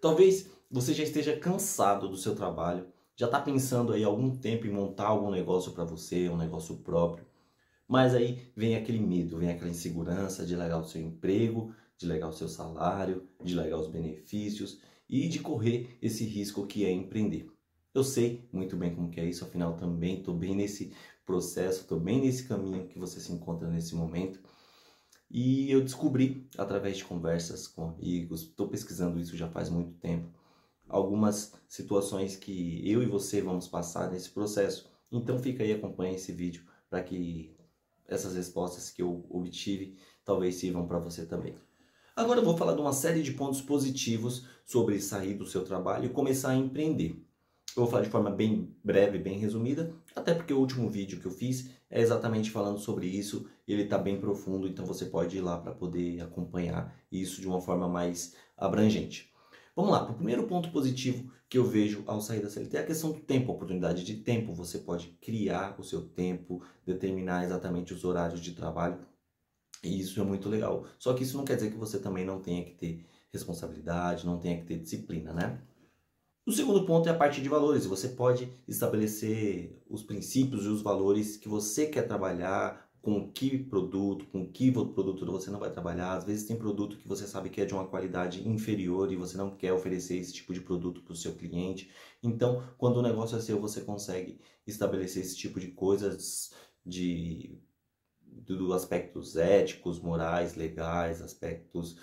Talvez você já esteja cansado do seu trabalho, já está pensando aí há algum tempo em montar algum negócio para você, um negócio próprio, mas aí vem aquele medo, vem aquela insegurança de largar o seu emprego, de largar o seu salário, de largar os benefícios e de correr esse risco que é empreender. Eu sei muito bem como que é isso, afinal também estou bem nesse processo, estou bem nesse caminho que você se encontra nesse momento. E eu descobri, através de conversas com amigos, estou pesquisando isso já faz muito tempo, algumas situações que eu e você vamos passar nesse processo. Então fica aí, acompanha esse vídeo para que essas respostas que eu obtive talvez sirvam para você também. Agora eu vou falar de uma série de pontos positivos sobre sair do seu trabalho e começar a empreender. Eu vou falar de forma bem breve, bem resumida, até porque o último vídeo que eu fiz é exatamente falando sobre isso, ele está bem profundo, então você pode ir lá para poder acompanhar isso de uma forma mais abrangente. Vamos lá, para o primeiro ponto positivo que eu vejo ao sair da CLT é a questão do tempo, a oportunidade de tempo. Você pode criar o seu tempo, determinar exatamente os horários de trabalho, e isso é muito legal. Só que isso não quer dizer que você também não tenha que ter responsabilidade, não tenha que ter disciplina, né? O segundo ponto é a parte de valores. Você pode estabelecer os princípios e os valores que você quer trabalhar, com que produto você não vai trabalhar. Às vezes tem produto que você sabe que é de uma qualidade inferior e você não quer oferecer esse tipo de produto para o seu cliente. Então, quando o negócio é seu, você consegue estabelecer esse tipo de coisas do aspectos éticos, morais, legais, aspectos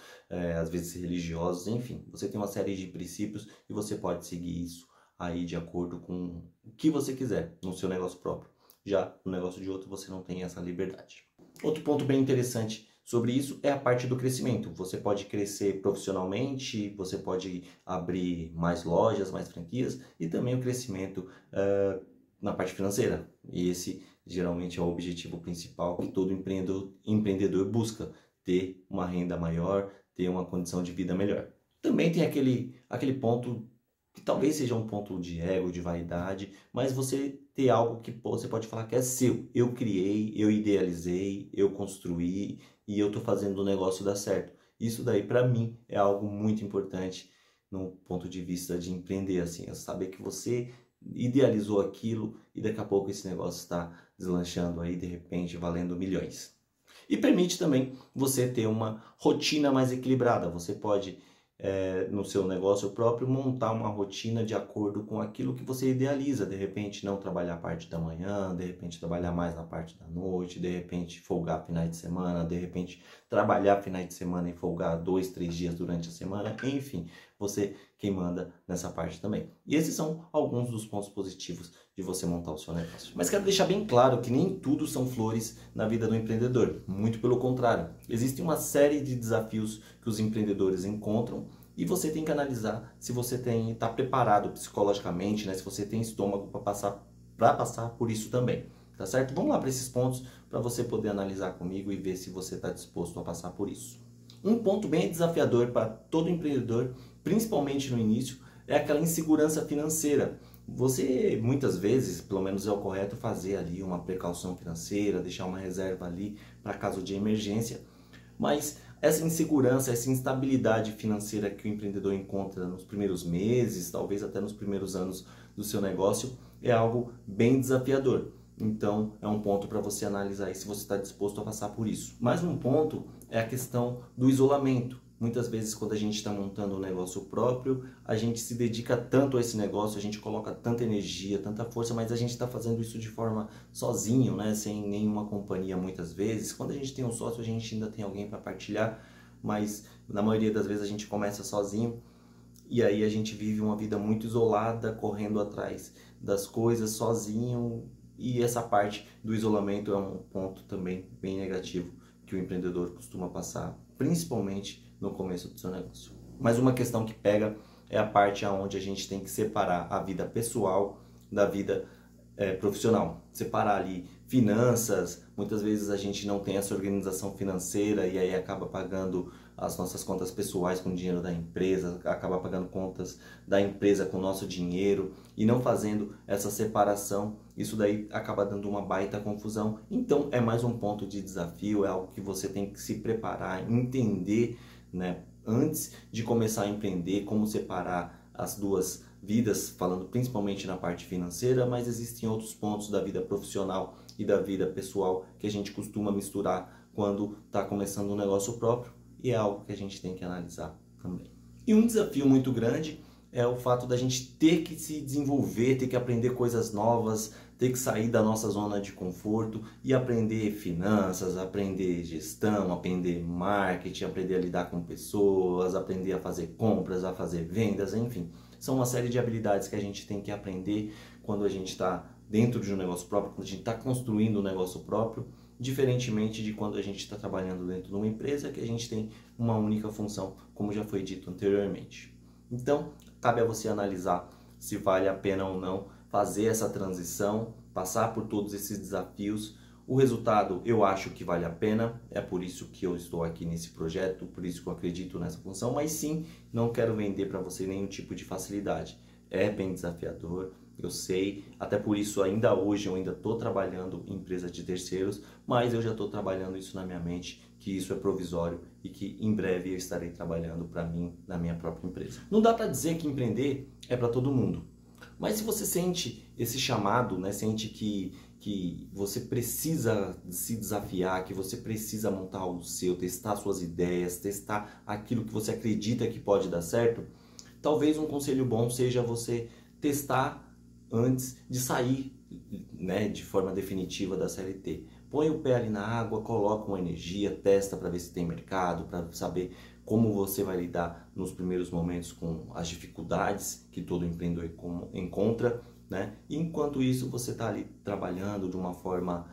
às vezes religiosos, enfim. Você tem uma série de princípios e você pode seguir isso aí de acordo com o que você quiser no seu negócio próprio. Já no negócio de outro você não tem essa liberdade. Outro ponto bem interessante sobre isso é a parte do crescimento. Você pode crescer profissionalmente, você pode abrir mais lojas, mais franquias e também o crescimento na parte financeira. E esse geralmente é o objetivo principal que todo empreendedor busca, ter uma renda maior, ter uma condição de vida melhor. Também tem aquele ponto que talvez seja um ponto de ego, de vaidade, mas você ter algo que você pode falar que é seu. Eu criei, eu idealizei, eu construí e eu estou fazendo o negócio dar certo. Isso daí para mim é algo muito importante no ponto de vista de empreender, assim, é saber que você idealizou aquilo e daqui a pouco esse negócio está deslanchando aí, de repente, valendo milhões. E permite também você ter uma rotina mais equilibrada. Você pode, no seu negócio próprio, montar uma rotina de acordo com aquilo que você idealiza. De repente, não trabalhar a parte da manhã, de repente, trabalhar mais na parte da noite, de repente, folgar finais de semana, de repente, trabalhar finais de semana e folgar 2, 3 dias durante a semana. Enfim, você quem manda nessa parte também. E esses são alguns dos pontos positivos de você montar o seu negócio. Mas quero deixar bem claro que nem tudo são flores na vida do empreendedor. Muito pelo contrário. Existe uma série de desafios que os empreendedores encontram e você tem que analisar se você está preparado psicologicamente, né? Se você tem estômago para passar por isso também. Tá certo? Vamos lá para esses pontos para você poder analisar comigo e ver se você está disposto a passar por isso. Um ponto bem desafiador para todo empreendedor, principalmente no início, é aquela insegurança financeira. Você, muitas vezes, pelo menos é o correto fazer ali uma precaução financeira, deixar uma reserva ali para caso de emergência, mas essa insegurança, essa instabilidade financeira que o empreendedor encontra nos primeiros meses, talvez até nos primeiros anos do seu negócio, é algo bem desafiador. Então, é um ponto para você analisar aí se você está disposto a passar por isso. Mais um ponto é a questão do isolamento. Muitas vezes, quando a gente está montando um negócio próprio, a gente se dedica tanto a esse negócio, a gente coloca tanta energia, tanta força, mas a gente está fazendo isso de forma sozinho, né? Sem nenhuma companhia muitas vezes. Quando a gente tem um sócio, a gente ainda tem alguém para partilhar, mas na maioria das vezes a gente começa sozinho e aí a gente vive uma vida muito isolada, correndo atrás das coisas sozinho. E essa parte do isolamento é um ponto também bem negativo que o empreendedor costuma passar, principalmente no começo do seu negócio. Mas uma questão que pega é a parte onde a gente tem que separar a vida pessoal da vida profissional. Separar ali finanças, muitas vezes a gente não tem essa organização financeira e aí acaba pagando as nossas contas pessoais com o dinheiro da empresa, acaba pagando contas da empresa com o nosso dinheiro e não fazendo essa separação, isso daí acaba dando uma baita confusão. Então é mais um ponto de desafio, é algo que você tem que se preparar, entender, né, antes de começar a empreender, como separar as duas vidas, falando principalmente na parte financeira, mas existem outros pontos da vida profissional e da vida pessoal que a gente costuma misturar quando está começando um negócio próprio, e é algo que a gente tem que analisar também. E um desafio muito grande é o fato da gente ter que se desenvolver, ter que aprender coisas novas, ter que sair da nossa zona de conforto e aprender finanças, aprender gestão, aprender marketing, aprender a lidar com pessoas, aprender a fazer compras, a fazer vendas, enfim. São uma série de habilidades que a gente tem que aprender quando a gente está dentro de um negócio próprio, quando a gente está construindo um negócio próprio, diferentemente de quando a gente está trabalhando dentro de uma empresa que a gente tem uma única função, como já foi dito anteriormente. Então, cabe a você analisar se vale a pena ou não fazer essa transição, passar por todos esses desafios. O resultado eu acho que vale a pena, é por isso que eu estou aqui nesse projeto, por isso que eu acredito nessa função, mas sim, não quero vender para você nenhum tipo de facilidade. É bem desafiador, eu sei, até por isso ainda hoje eu ainda estou trabalhando em empresa de terceiros, mas eu já estou trabalhando isso na minha mente, que isso é provisório e que em breve eu estarei trabalhando para mim na minha própria empresa. Não dá para dizer que empreender é para todo mundo, mas se você sente esse chamado, né, sente que você precisa se desafiar, que você precisa montar algo seu, testar suas ideias, testar aquilo que você acredita que pode dar certo, talvez um conselho bom seja você testar antes de sair, né, de forma definitiva da CLT. Põe o pé ali na água, coloca uma energia, testa para ver se tem mercado, para saber como você vai lidar nos primeiros momentos com as dificuldades que todo empreendedor encontra, né? E enquanto isso você está ali trabalhando de uma forma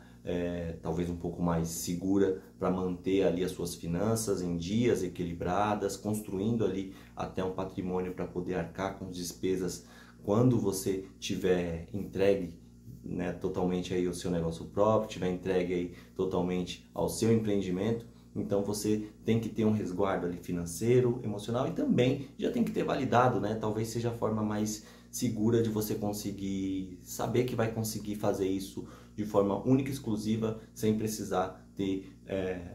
talvez um pouco mais segura para manter ali as suas finanças em dias, equilibradas, construindo ali até um patrimônio para poder arcar com as despesas quando você tiver entregue, né, totalmente aí ao seu negócio próprio, tiver entregue aí totalmente ao seu empreendimento. Então você tem que ter um resguardo ali financeiro, emocional e também já tem que ter validado, né? Talvez seja a forma mais segura de você conseguir saber que vai conseguir fazer isso de forma única e exclusiva, sem precisar ter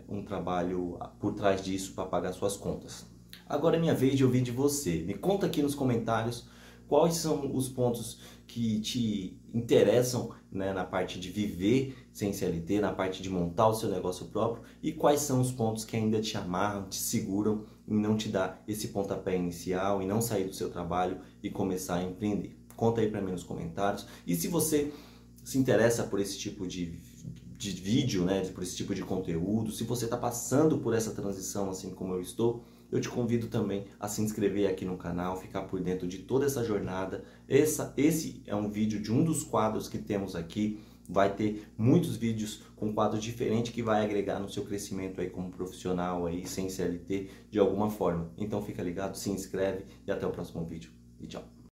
um trabalho por trás disso para pagar suas contas. Agora é minha vez de ouvir de você. Me conta aqui nos comentários quais são os pontos que te interessam, né, na parte de viver sem CLT, na parte de montar o seu negócio próprio, e quais são os pontos que ainda te amarram, te seguram e não te dá esse pontapé inicial e não sair do seu trabalho e começar a empreender. Conta aí para mim nos comentários. E se você se interessa por esse tipo de vídeo, né, por esse tipo de conteúdo, se você está passando por essa transição assim como eu estou, eu te convido também a se inscrever aqui no canal, ficar por dentro de toda essa jornada. Esse é um vídeo de um dos quadros que temos aqui. Vai ter muitos vídeos com quadros diferentes que vai agregar no seu crescimento aí como profissional aí sem CLT de alguma forma. Então fica ligado, se inscreve e até o próximo vídeo. E tchau!